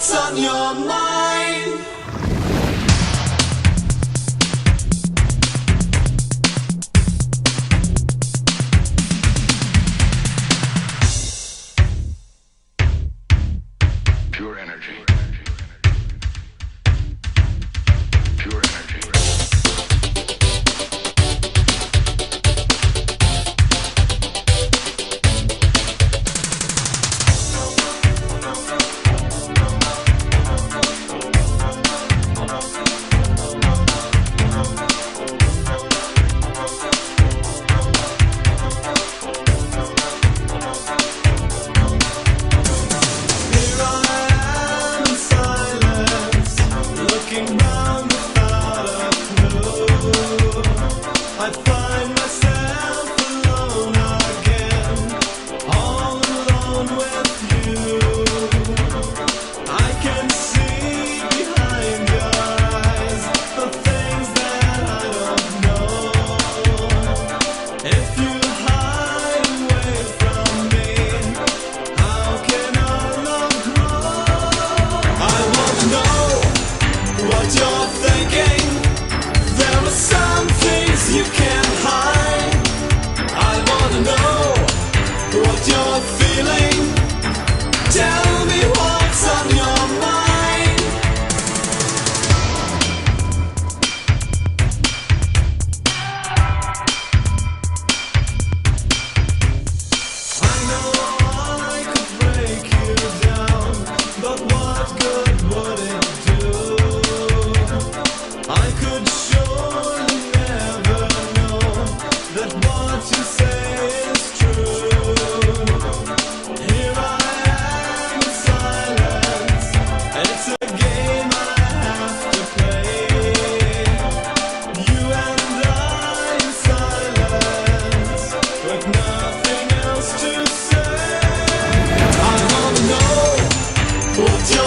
what's on your mind. Pure energy. Pure energy. I find myself alone again, all alone with you. I can see behind your eyes the things that I don't know. If you hide away from me, how can our love grow? I want to know what you're thinking. There are some things you can't hide. I wanna know what you're feeling. Tell me what's on your mind. I know I could break you down, but what good would it do? I could surely never know that what you say is true. Here I am in silence. It's a game I have to play. You and I in silence, with nothing else to say. I wanna know what you're